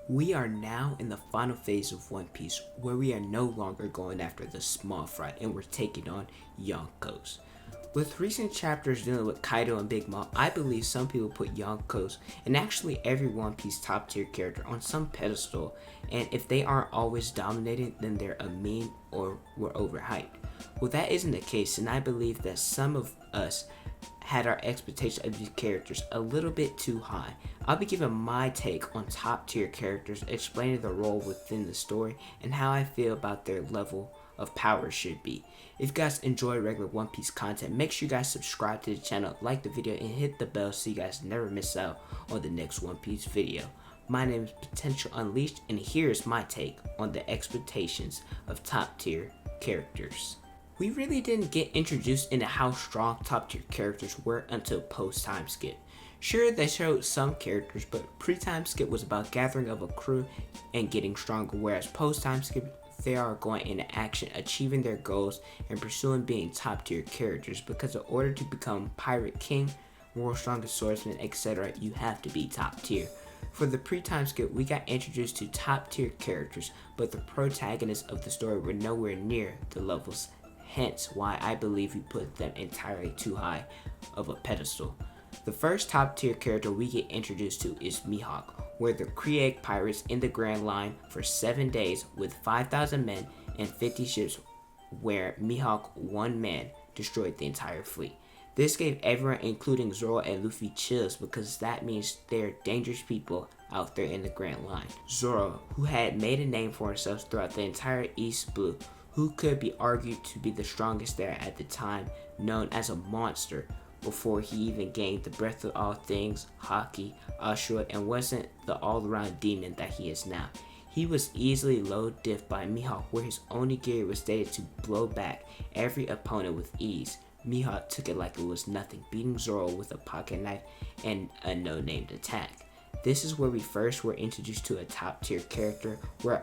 We are now in the final phase of One Piece, where we are no longer going after the small fry and we're taking on Yonkos. With recent chapters dealing with Kaido and Big Mom, I believe some people put Yonkos and actually every One Piece top tier character on some pedestal, and if they aren't always dominating, then they're a meme or were overhyped. Well, that isn't the case, and I believe that some of us had our expectation of these characters a little bit too high. I'll be giving my take on top tier characters, explaining their role within the story, and how I feel about their level of power should be. If you guys enjoy regular One Piece content, make sure you guys subscribe to the channel, like the video, and hit the bell so you guys never miss out on the next One Piece video. My name is Potential Unleashed, and here's my take on the expectations of top tier characters. We really didn't get introduced into how strong top tier characters were until post time skip. Sure, they showed some characters, but pre-time skip was about gathering of a crew and getting stronger, whereas post-time skip, they are going into action, achieving their goals, and pursuing being top tier characters, because in order to become Pirate King, World's Strongest Swordsman, etc., you have to be top tier. For the pre-time skip, we got introduced to top tier characters, but the protagonists of the story were nowhere near the levels, hence why I believe we put them entirely too high of a pedestal. The first top tier character we get introduced to is Mihawk, where the Krieg pirates in the Grand Line for 7 days with 5,000 men and 50 ships, where Mihawk, one man, destroyed the entire fleet. This gave everyone, including Zoro and Luffy, chills, because that means they're dangerous people out there in the Grand Line. Zoro, who had made a name for himself throughout the entire East Blue, who could be argued to be the strongest there at the time, known as a monster, before he even gained the breath of all things, Haki, Ashura, and wasn't the all-around demon that he is now. He was easily low diff by Mihawk, where his only gear was stated to blow back every opponent with ease. Mihawk took it like it was nothing, beating Zoro with a pocket knife and a no-named attack. This is where we first were introduced to a top tier character, where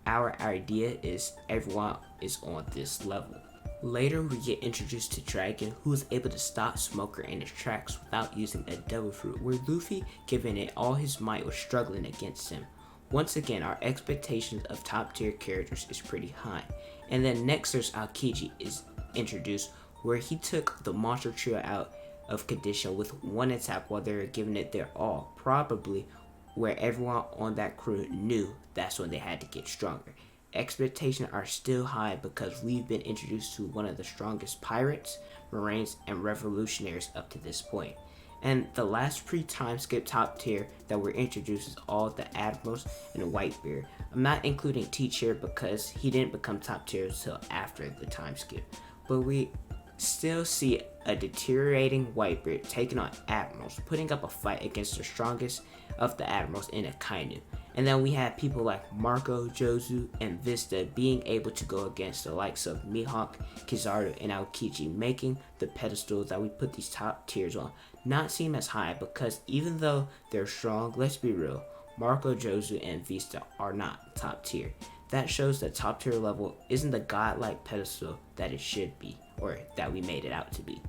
our idea is everyone is on this level. Later, we get introduced to Dragon, who is able to stop Smoker in his tracks without using a Devil Fruit, where Luffy, giving it all his might, was struggling against him. Once again, our expectations of top tier characters is pretty high. And then next there's Aokiji is introduced, where he took the monster trio out of condition with one attack while they were giving it their all, probably where everyone on that crew knew that's when they had to get stronger. Expectations are still high because we've been introduced to one of the strongest pirates, marines, and revolutionaries up to this point. And the last pre-time skip top tier that we're introduced is all the admirals and Whitebeard. I'm not including Teach here because he didn't become top tier until after the time skip. But we still see a deteriorating Whitebeard taking on admirals, putting up a fight against the strongest of the admirals in Akainu. And then we have people like Marco, Jozu, and Vista being able to go against the likes of Mihawk, Kizaru, and Aokiji, making the pedestal that we put these top tiers on not seem as high, because even though they're strong, let's be real, Marco, Jozu, and Vista are not top tier. That shows that top tier level isn't the godlike pedestal that it should be, or that we made it out to be.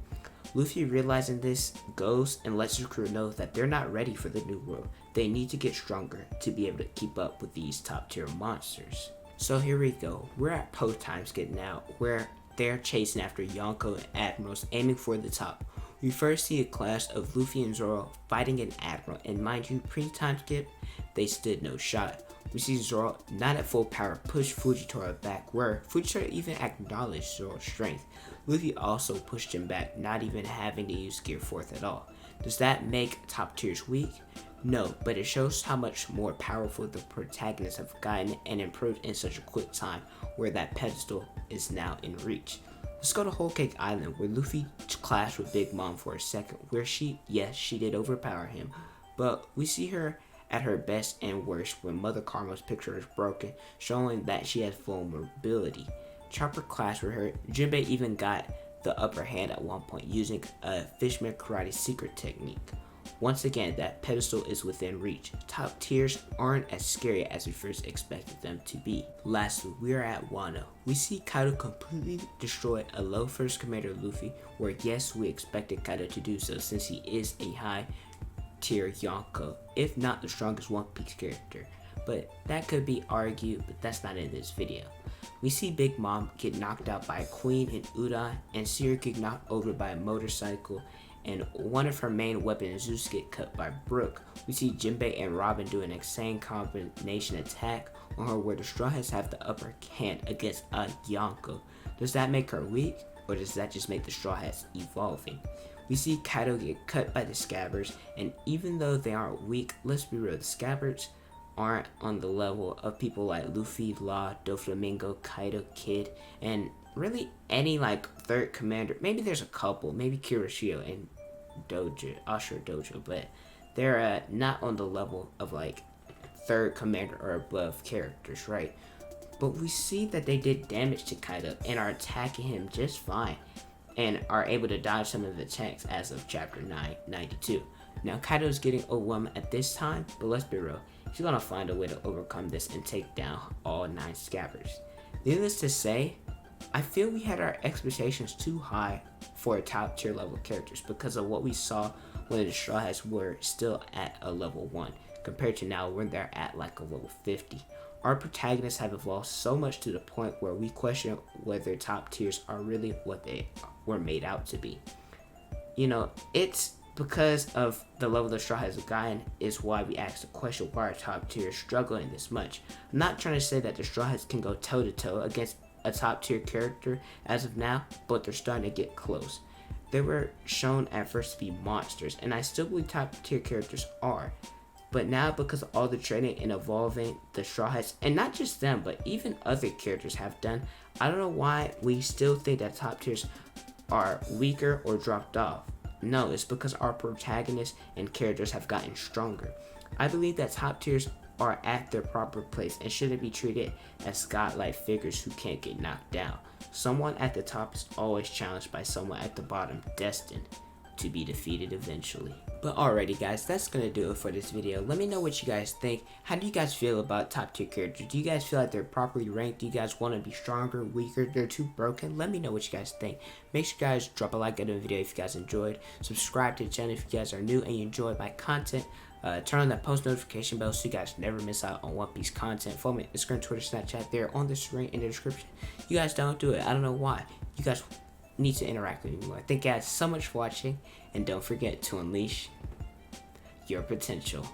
Luffy, realizing this, goes and lets his crew know that they're not ready for the new world. They need to get stronger to be able to keep up with these top tier monsters. So here we go. We're at post time skip now, where they're chasing after Yonko and admirals, aiming for the top. We first see a clash of Luffy and Zoro fighting an admiral, and mind you, pre-time skip, they stood no shot. We see Zoro, not at full power, push Fujitora back, where Fujitora even acknowledged Zoro's strength. Luffy also pushed him back, not even having to use Gear 4th at all. Does that make top tiers weak? No, but it shows how much more powerful the protagonists have gotten and improved in such a quick time, where that pedestal is now in reach. Let's go to Whole Cake Island, where Luffy clashed with Big Mom for a second, where she did overpower him, but we see her at her best and worst when Mother Karma's picture is broken, showing that she has full mobility. Chopper clashed with her. Jinbei even got the upper hand at one point using a Fishman Karate secret technique. Once again, that pedestal is within reach. Top tiers aren't as scary as we first expected them to be. Lastly, we are at Wano. We see Kaido completely destroy a low first commander Luffy, where yes, we expected Kaido to do so since he is a high tier Yonko, if not the strongest One Piece character. but that could be argued, but that's not in this video. We see Big Mom get knocked out by a queen in Udon, and Siri get knocked over by a motorcycle, and one of her main weapons, Zeus, get cut by Brook. We see Jinbei and Robin do an insane combination attack on her where the Straw Hats have the upper hand against a Yonko. Does that make her weak, or does that just make the Straw Hats evolving? We see Kaido get cut by the Scabbards, and even though they aren't weak, let's be real, the Scabbards aren't on the level of people like Luffy, Law, Doflamingo, Kaido, Kid, and really any like third commander. Maybe there's a couple, maybe Kirishio and Ashura Dojo, but they're not on the level of like third commander or above characters, right? But we see that they did damage to Kaido and are attacking him just fine, and are able to dodge some of the attacks as of chapter 992. Now Kaido's getting overwhelmed at this time, but let's be real, he's gonna find a way to overcome this and take down all 9 Scabbards. Needless to say, I feel we had our expectations too high for top tier level characters because of what we saw when the Straw Hats were still at a level 1 compared to now when they're at like a level 50. Our protagonists have evolved so much to the point where we question whether top tiers are really what they were made out to be. You know, it's because of the level the Straw Hats have gotten is why we ask the question, why are top tiers struggling this much? I'm not trying to say that the Straw Hats can go toe to toe against a top tier character as of now, but they're starting to get close. They were shown at first to be monsters, and I still believe top tier characters are. But now, because of all the training and evolving the Straw Hats, and not just them, but even other characters have done, I don't know why we still think that top tiers are weaker or dropped off. No, it's because our protagonists and characters have gotten stronger. I believe that top tiers are at their proper place and shouldn't be treated as godlike figures who can't get knocked down. Someone at the top is always challenged by someone at the bottom, destined to be defeated eventually. But alrighty guys, that's gonna do it for this video. Let me know what you guys think. How do you guys feel about top tier characters? Do you guys feel like they're properly ranked? Do you guys want to be stronger, weaker, they're too broken? Let me know what you guys think. Make sure you guys drop a like on the video if you guys enjoyed. Subscribe to the channel if you guys are new and you enjoy my content. Turn on that post notification bell so you guys never miss out on One Piece content. Follow me on Instagram, Twitter, Snapchat, there on the screen in the description. You guys don't do it. I don't know why. You guys need to interact with me more. Thank you guys so much for watching, and don't forget to unleash your potential.